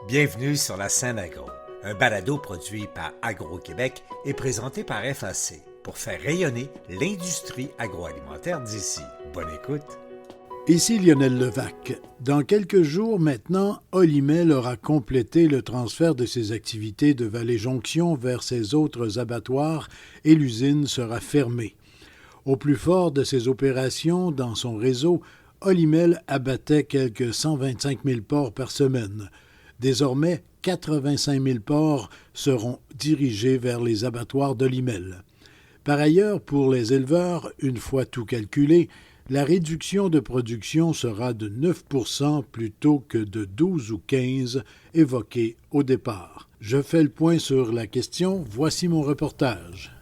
Bienvenue sur la scène agro, un balado produit par Agro-Québec et présenté par FAC pour faire rayonner l'industrie agroalimentaire d'ici. Bonne écoute. Ici Lionel Levac. Dans quelques jours maintenant, Olimel aura complété le transfert de ses activités de Vallée-Jonction vers ses autres abattoirs et l'usine sera fermée. Au plus fort de ses opérations dans son réseau, Olimel abattait quelques 125 000 porcs par semaine. Désormais, 85 000 porcs seront dirigés vers les abattoirs d'Olimel. Par ailleurs, pour les éleveurs, une fois tout calculé, la réduction de production sera de 9 % plutôt que de 12 ou 15 évoquée au départ. Je fais le point sur la question, voici mon reportage.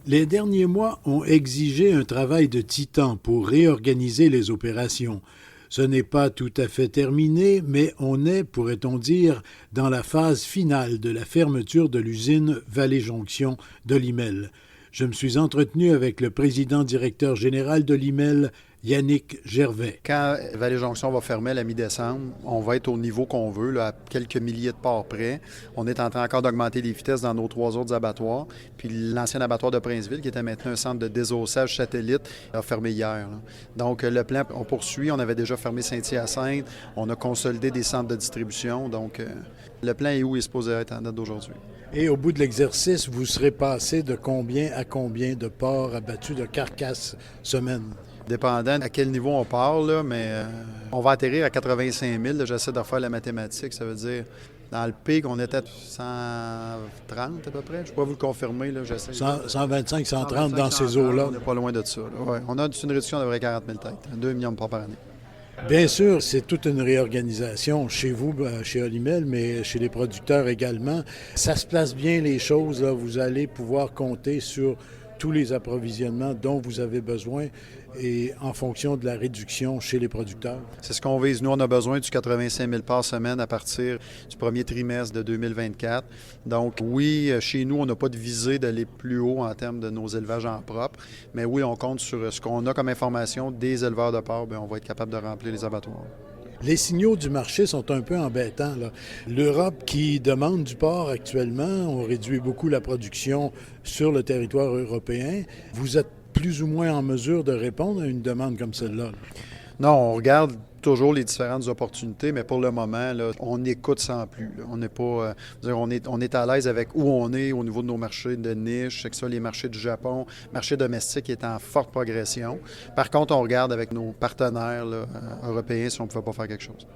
Les derniers mois ont exigé un travail de titan pour réorganiser les opérations. Ce n'est pas tout à fait terminé, mais on est, pourrait-on dire, dans la phase finale de la fermeture de l'usine Vallée-Jonction d'Olimel. Je me suis entretenu avec le président-directeur général d'Olimel, Yannick Gervais. Quand Vallée-Jonction va fermer à la mi-décembre, on va être au niveau qu'on veut, là, à quelques milliers de porcs près. On est en train encore d'augmenter les vitesses dans nos 3 autres abattoirs. Puis l'ancien abattoir de Princeville, qui était maintenant un centre de désossage satellite, a fermé hier. Là. Donc le plan, on poursuit. On avait déjà fermé Saint-Hyacinthe. On a consolidé des centres de distribution. Donc le plan est où il est supposé être en date d'aujourd'hui. Et au bout de l'exercice, vous serez passé de combien à combien de porcs abattus de carcasses semaine? Dépendant à quel niveau on part, là, mais on va atterrir à 85 000. Là, j'essaie de refaire la mathématique. Ça veut dire, dans le pic, on était à 130 à peu près. Je ne peux pas vous le confirmer. Là, 125, 130 dans ces eaux-là. On n'est pas loin de ça. Ouais. On a une réduction d'à peu près 40 000 têtes. 2 millions de porcs par année. Bien sûr, c'est toute une réorganisation chez vous, chez Olimel, mais chez les producteurs également. Ça se place bien les choses. Là. Vous allez pouvoir compter sur tous les approvisionnements dont vous avez besoin et en fonction de la réduction chez les producteurs. C'est ce qu'on vise. Nous, on a besoin du 85 000 par semaine à partir du premier trimestre de 2024. Donc, oui, chez nous, on n'a pas de visée d'aller plus haut en termes de nos élevages en propre, mais oui, on compte sur ce qu'on a comme information des éleveurs de porcs. Bien, on va être capable de remplir les abattoirs. Les signaux du marché sont un peu embêtants. Là. L'Europe qui demande du porc actuellement, on réduit beaucoup la production sur le territoire européen. Vous êtes plus ou moins en mesure de répondre à une demande comme celle-là? Là. Non, on regarde toujours les différentes opportunités, mais pour le moment, là, on écoute sans plus. Là. On n'est pas, on est à l'aise avec où on est au niveau de nos marchés de niche, que ce soit les marchés du Japon, marché domestique qui est en forte progression. Par contre, on regarde avec nos partenaires là, européens si on ne pouvait pas faire quelque chose.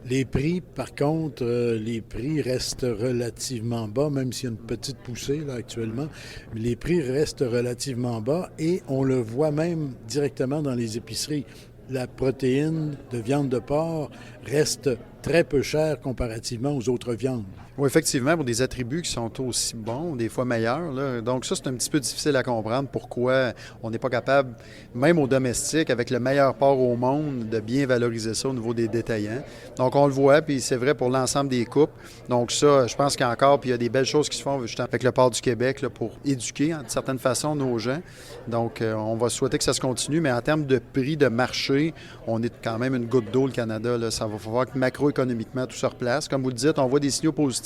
Les prix, par contre, les prix restent relativement bas, même s'il y a une petite poussée là, actuellement. Les prix restent relativement bas et on le voit même directement dans les épiceries. La protéine de viande de porc reste très peu chère comparativement aux autres viandes. Oui, effectivement, pour des attributs qui sont aussi bons, des fois meilleurs. Là. Donc ça, c'est un petit peu difficile à comprendre pourquoi on n'est pas capable, même au domestique, avec le meilleur porc au monde, de bien valoriser ça au niveau des détaillants. Donc on le voit, puis c'est vrai pour l'ensemble des coupes. Donc ça, je pense qu'encore, puis il y a des belles choses qui se font justement avec le porc du Québec là, pour éduquer, de certaine façon, nos gens. Donc on va souhaiter que ça se continue, mais en termes de prix de marché, on est quand même une goutte d'eau, le Canada. Là. Ça va falloir que macroéconomiquement, tout se replace. Comme vous le dites, on voit des signaux positifs.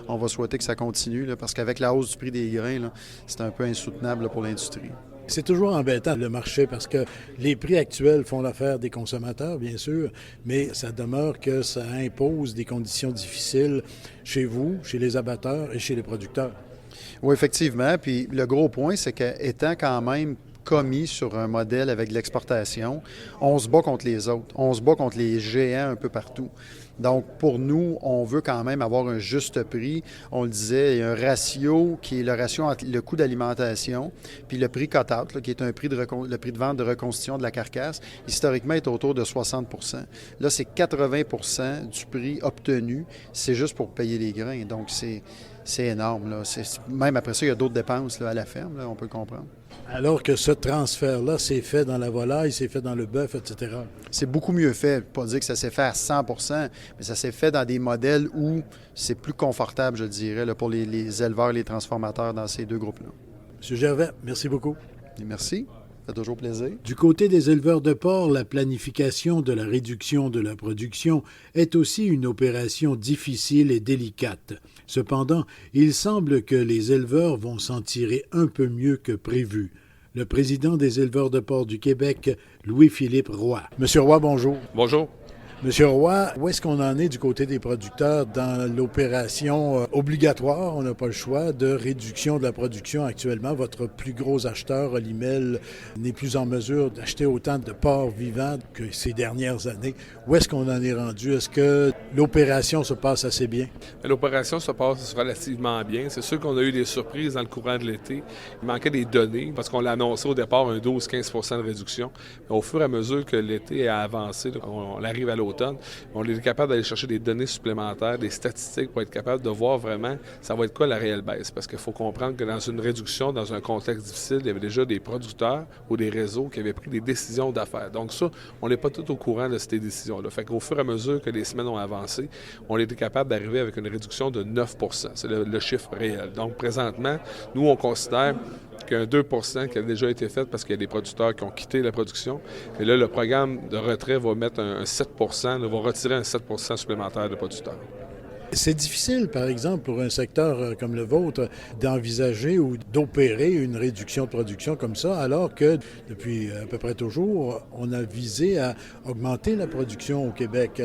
On va souhaiter que ça continue, là, parce qu'avec la hausse du prix des grains, là, c'est un peu insoutenable là, pour l'industrie. C'est toujours embêtant, le marché, parce que les prix actuels font l'affaire des consommateurs, bien sûr, mais ça demeure que ça impose des conditions difficiles chez vous, chez les abatteurs et chez les producteurs. Oui, effectivement. Puis le gros point, c'est qu'étant quand même commis sur un modèle avec de l'exportation, on se bat contre les autres. On se bat contre les géants un peu partout. Donc, pour nous, on veut quand même avoir un juste prix. On le disait, il y a un ratio qui est le ratio entre le coût d'alimentation puis le prix cut-out, là, qui est un prix le prix de vente de reconstitution de la carcasse. Historiquement, est autour de 60 %. Là, c'est 80 % du prix obtenu. C'est juste pour payer les grains. Donc, c'est énorme. Là. Même après ça, il y a d'autres dépenses là, à la ferme, là, on peut le comprendre. Alors que ce transfert-là, c'est fait dans la volaille, c'est fait dans le bœuf, etc. C'est beaucoup mieux fait. Pas dire que ça s'est fait à 100 % mais ça s'est fait dans des modèles où c'est plus confortable, je dirais, là, pour les éleveurs et les transformateurs dans ces deux groupes-là. M. Gervais, merci beaucoup. Et merci. fait toujours plaisir. Du côté des éleveurs de porc, la planification de la réduction de la production est aussi une opération difficile et délicate. Cependant, il semble que les éleveurs vont s'en tirer un peu mieux que prévu. Le président des éleveurs de porc du Québec, Louis-Philippe Roy. Monsieur Roy, bonjour. Bonjour. Monsieur Roy, où est-ce qu'on en est du côté des producteurs dans l'opération obligatoire, on n'a pas le choix, de réduction de la production actuellement? Votre plus gros acheteur, Olimel, n'est plus en mesure d'acheter autant de porcs vivants que ces dernières années. Où est-ce qu'on en est rendu? Est-ce que l'opération se passe assez bien? L'opération se passe relativement bien. C'est sûr qu'on a eu des surprises dans le courant de l'été. Il manquait des données parce qu'on l'a annoncé au départ un 12-15 % de réduction. Mais au fur et à mesure que l'été a avancé, on arrive à l'automne, on est capable d'aller chercher des données supplémentaires, des statistiques pour être capable de voir vraiment ça va être quoi la réelle baisse. Parce qu'il faut comprendre que dans une réduction, dans un contexte difficile, il y avait déjà des producteurs ou des réseaux qui avaient pris des décisions d'affaires. Donc ça, on n'est pas tout au courant de ces décisions-là. Fait qu'au fur et à mesure que les semaines ont avancé, on était capable d'arriver avec une réduction de 9 %. C'est le chiffre réel. Donc présentement, nous, on considère qu'un 2 % qui a déjà été fait parce qu'il y a des producteurs qui ont quitté la production. Et là, le programme de retrait va mettre un 7 %, va retirer un 7 % supplémentaire de producteurs. C'est difficile, par exemple, pour un secteur comme le vôtre, d'envisager ou d'opérer une réduction de production comme ça, alors que depuis à peu près toujours, on a visé à augmenter la production au Québec.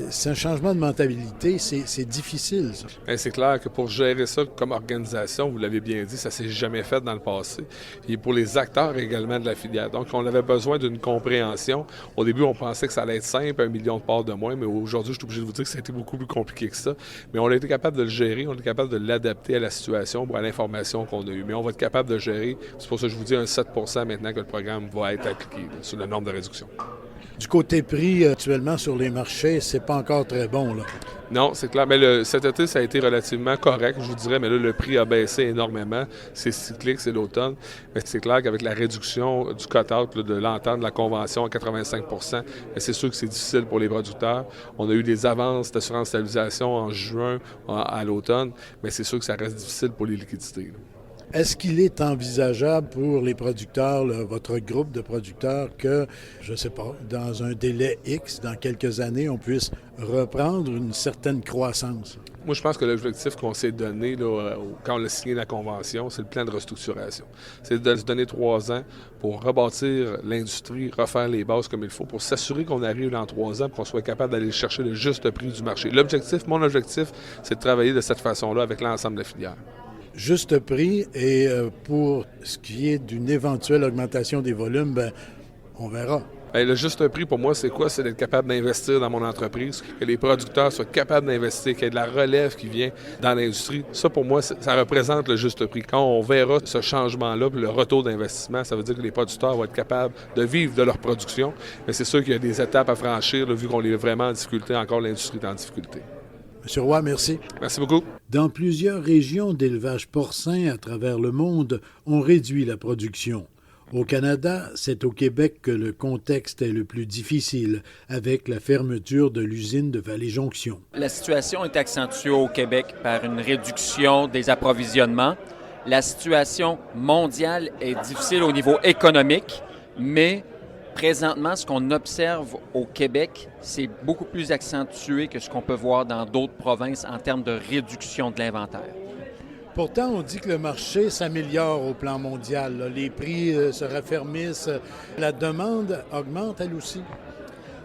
C'est un changement de mentalité, c'est difficile, ça. Bien, c'est clair que pour gérer ça comme organisation, vous l'avez bien dit, ça ne s'est jamais fait dans le passé. Et pour les acteurs également de la filière. Donc, on avait besoin d'une compréhension. Au début, on pensait que ça allait être simple, 1 million de porcs de moins, mais aujourd'hui, je suis obligé de vous dire que ça a été beaucoup plus compliqué que ça. Mais on a été capable de le gérer, on est capable de l'adapter à la situation, à l'information qu'on a eue. Mais on va être capable de gérer, c'est pour ça que je vous dis un 7 % maintenant que le programme va être appliqué là, sur la norme de réduction. Du côté prix, actuellement, sur les marchés, c'est pas encore très bon, là. Non, c'est clair. Mais cet été, ça a été relativement correct, je vous dirais. Mais là, le prix a baissé énormément. C'est cyclique, c'est l'automne. Mais c'est clair qu'avec la réduction du cut-out, de l'entente de la convention à 85 %, c'est sûr que c'est difficile pour les producteurs. On a eu des avances d'assurance stabilisation en juin, à l'automne. Mais c'est sûr que ça reste difficile pour les liquidités, là. Est-ce qu'il est envisageable pour les producteurs, votre groupe de producteurs, que, je ne sais pas, dans un délai X, dans quelques années, on puisse reprendre une certaine croissance? Moi, je pense que l'objectif qu'on s'est donné là, quand on a signé la convention, c'est le plan de restructuration. C'est de se donner 3 ans pour rebâtir l'industrie, refaire les bases comme il faut, pour s'assurer qu'on arrive dans 3 ans et qu'on soit capable d'aller chercher le juste prix du marché. Mon objectif, c'est de travailler de cette façon-là avec l'ensemble de la filière. Juste prix, et pour ce qui est d'une éventuelle augmentation des volumes, bien, on verra. Bien, le juste prix, pour moi, c'est quoi? C'est d'être capable d'investir dans mon entreprise, que les producteurs soient capables d'investir, qu'il y ait de la relève qui vient dans l'industrie. Ça, pour moi, ça représente le juste prix. Quand on verra ce changement-là, puis le retour d'investissement, ça veut dire que les producteurs vont être capables de vivre de leur production. Mais c'est sûr qu'il y a des étapes à franchir, là, vu qu'on est vraiment en difficulté, encore l'industrie est en difficulté. Monsieur Roy, merci. Merci beaucoup. Dans plusieurs régions d'élevage porcin à travers le monde, on réduit la production. Au Canada, c'est au Québec que le contexte est le plus difficile, avec la fermeture de l'usine de Vallée-Jonction. La situation est accentuée au Québec par une réduction des approvisionnements. La situation mondiale est difficile au niveau économique, mais présentement, ce qu'on observe au Québec, c'est beaucoup plus accentué que ce qu'on peut voir dans d'autres provinces en termes de réduction de l'inventaire. Pourtant, on dit que le marché s'améliore au plan mondial, là. Les prix se raffermissent. La demande augmente, elle aussi.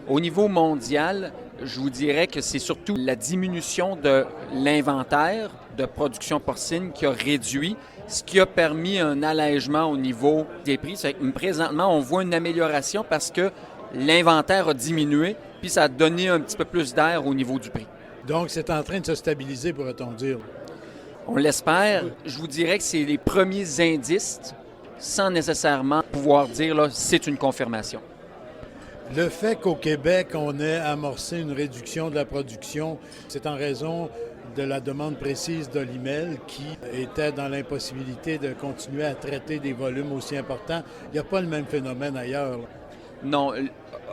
Au niveau mondial, je vous dirais que c'est surtout la diminution de l'inventaire de production porcine qui a réduit, ce qui a permis un allègement au niveau des prix. C'est que présentement, on voit une amélioration parce que l'inventaire a diminué, puis ça a donné un petit peu plus d'air au niveau du prix. Donc, c'est en train de se stabiliser, pourrait-on dire. On l'espère. Je vous dirais que c'est les premiers indices, sans nécessairement pouvoir dire là, c'est une confirmation. Le fait qu'au Québec, on ait amorcé une réduction de la production, c'est en raison de la demande précise d'Olimel qui était dans l'impossibilité de continuer à traiter des volumes aussi importants. Il n'y a pas le même phénomène ailleurs. Non,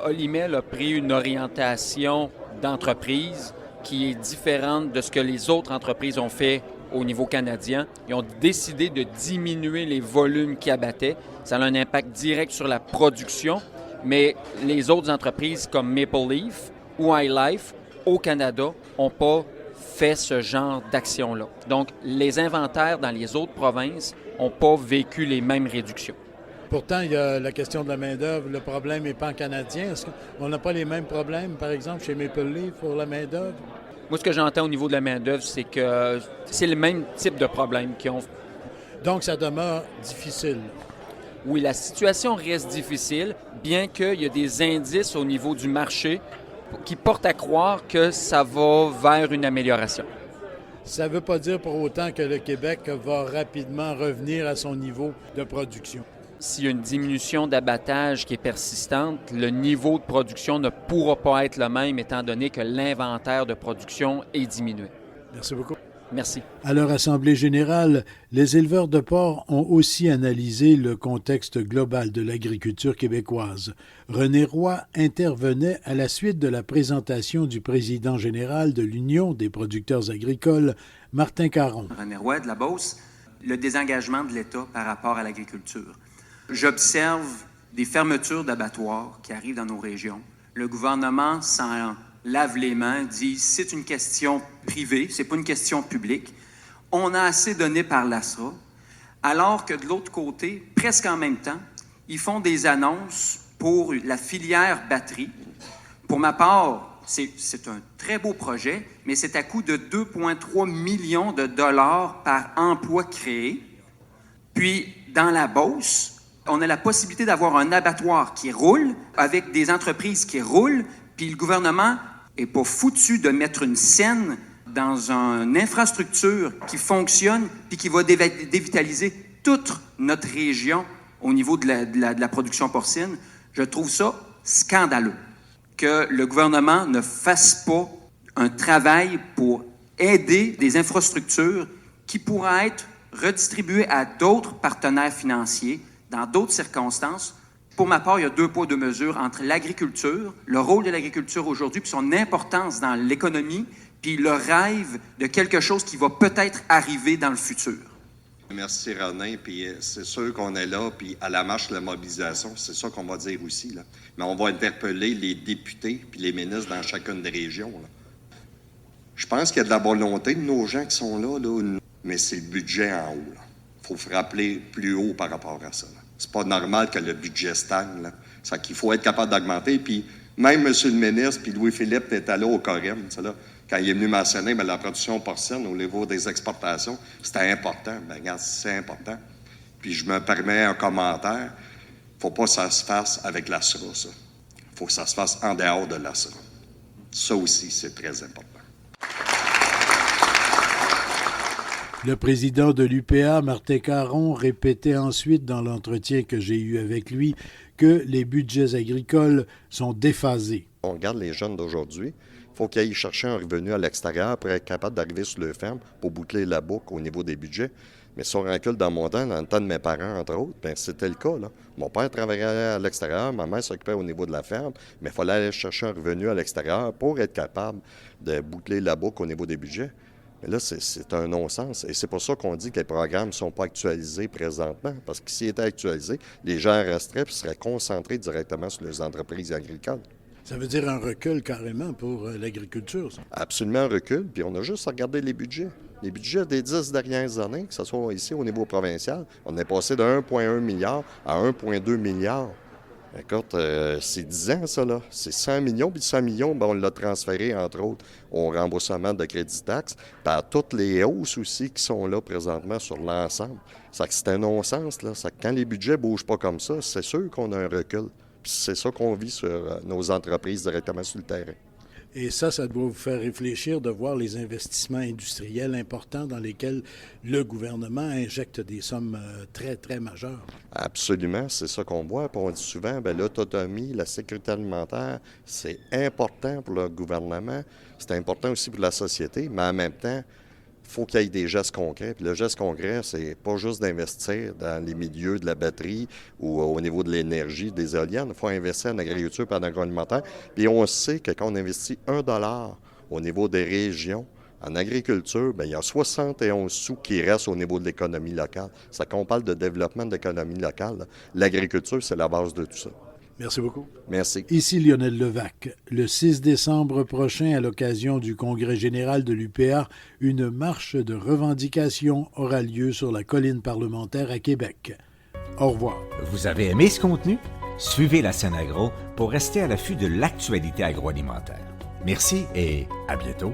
Olimel a pris une orientation d'entreprise qui est différente de ce que les autres entreprises ont fait au niveau canadien. Ils ont décidé de diminuer les volumes qu'ils abattaient. Ça a un impact direct sur la production, mais les autres entreprises comme Maple Leaf ou iLife au Canada n'ont pas fait ce genre d'action-là. Donc, les inventaires dans les autres provinces n'ont pas vécu les mêmes réductions. Pourtant, il y a la question de la main-d'œuvre. Le problème n'est pas canadien. Est-ce qu'on n'a pas les mêmes problèmes, par exemple, chez Maple Leaf pour la main-d'œuvre? Moi, ce que j'entends au niveau de la main-d'œuvre, c'est que c'est le même type de problème qu'ils ont. Donc, ça demeure difficile. Oui, la situation reste difficile, bien qu'il y ait des indices au niveau du marché qui portent à croire que ça va vers une amélioration. Ça ne veut pas dire pour autant que le Québec va rapidement revenir à son niveau de production. S'il y a une diminution d'abattage qui est persistante, le niveau de production ne pourra pas être le même étant donné que l'inventaire de production est diminué. Merci beaucoup. Merci. À leur assemblée générale, les éleveurs de porc ont aussi analysé le contexte global de l'agriculture québécoise. René Roy intervenait à la suite de la présentation du président général de l'Union des producteurs agricoles, Martin Caron. René Roy de la Beauce, le désengagement de l'État par rapport à l'agriculture. J'observe des fermetures d'abattoirs qui arrivent dans nos régions. Le gouvernement s'en lave les mains, dit c'est une question privée, c'est pas une question publique. On a assez donné par l'ASRA, alors que de l'autre côté, presque en même temps, ils font des annonces pour la filière batterie. Pour ma part, c'est un très beau projet, mais c'est à coût de 2,3 millions de dollars par emploi créé. Puis, dans la Beauce, on a la possibilité d'avoir un abattoir qui roule, avec des entreprises qui roulent, puis le gouvernement n'est pas foutu de mettre une scène dans une infrastructure qui fonctionne puis qui va dévitaliser toute notre région au niveau de la production porcine. Je trouve ça scandaleux que le gouvernement ne fasse pas un travail pour aider des infrastructures qui pourraient être redistribuées à d'autres partenaires financiers dans d'autres circonstances. Pour ma part, il y a 2 poids, 2 mesures entre l'agriculture, le rôle de l'agriculture aujourd'hui, puis son importance dans l'économie, puis le rêve de quelque chose qui va peut-être arriver dans le futur. Merci René, puis c'est sûr qu'on est là, puis à la marche de la mobilisation, c'est ça qu'on va dire aussi, là. Mais on va interpeller les députés puis les ministres dans chacune des régions, là. Je pense qu'il y a de la volonté de nos gens qui sont là, mais c'est le budget en haut, là. Il faut frapper plus haut par rapport à ça, là. C'est pas normal que le budget stagne, là. C'est qu'il faut être capable d'augmenter. Puis même M. le ministre puis Louis-Philippe était là au Corem, là, quand il est venu mentionner la production porcine au niveau des exportations, c'était important. Bien, regarde, c'est important. Puis je me permets un commentaire. Faut pas que ça se fasse avec l'ASRA, ça. Faut que ça se fasse en dehors de l'ASRA. Ça aussi, c'est très important. Le président de l'UPA, Martin Caron, répétait ensuite dans l'entretien que j'ai eu avec lui que les budgets agricoles sont déphasés. On regarde les jeunes d'aujourd'hui. Il faut qu'ils aillent chercher un revenu à l'extérieur pour être capable d'arriver sur le ferme pour boucler la boucle au niveau des budgets. Mais si on recule dans mon temps, dans le temps de mes parents, entre autres, bien, c'était le cas, là. Mon père travaillait à l'extérieur, ma mère s'occupait au niveau de la ferme, mais il fallait aller chercher un revenu à l'extérieur pour être capable de boucler la boucle au niveau des budgets. Mais là, c'est un non-sens. Et c'est pour ça qu'on dit que les programmes ne sont pas actualisés présentement. Parce que s'ils étaient actualisés, les gens resteraient et seraient concentrés directement sur les entreprises agricoles. Ça veut dire un recul carrément pour l'agriculture, ça? Absolument un recul. Puis on a juste à regarder les budgets. Les budgets des 10 dernières années, que ce soit ici au niveau provincial, on est passé de 1,1 milliard à 1,2 milliard. Écoute, c'est 10 ans, ça, là. C'est 100 millions, puis 100 millions, bien, on l'a transféré, entre autres, au remboursement de crédit taxe, puis à toutes les hausses aussi qui sont là présentement sur l'ensemble. Ça, c'est un non-sens, là. Ça, quand les budgets ne bougent pas comme ça, c'est sûr qu'on a un recul. Puis c'est ça qu'on vit sur nos entreprises directement sur le terrain. Et ça doit vous faire réfléchir de voir les investissements industriels importants dans lesquels le gouvernement injecte des sommes très, très majeures. Absolument, c'est ça qu'on voit. Puis on dit souvent, bien, l'autonomie, la sécurité alimentaire, c'est important pour le gouvernement, c'est important aussi pour la société, mais en même temps, il faut qu'il y ait des gestes concrets. Puis le geste concret, c'est pas juste d'investir dans les milieux de la batterie ou au niveau de l'énergie, des éoliennes. Il faut investir en agriculture et en agroalimentaire. Puis on sait que quand on investit $1 au niveau des régions En agriculture, bien, il y a 71 sous qui restent au niveau de l'économie locale. Ça, quand on parle de développement de l'économie locale, là, l'agriculture, c'est la base de tout ça. Merci beaucoup. Merci. Ici Lionel Levac. Le 6 décembre prochain, à l'occasion du Congrès général de l'UPA, une marche de revendication aura lieu sur la colline parlementaire à Québec. Au revoir. Vous avez aimé ce contenu? Suivez la scène agro pour rester à l'affût de l'actualité agroalimentaire. Merci et à bientôt.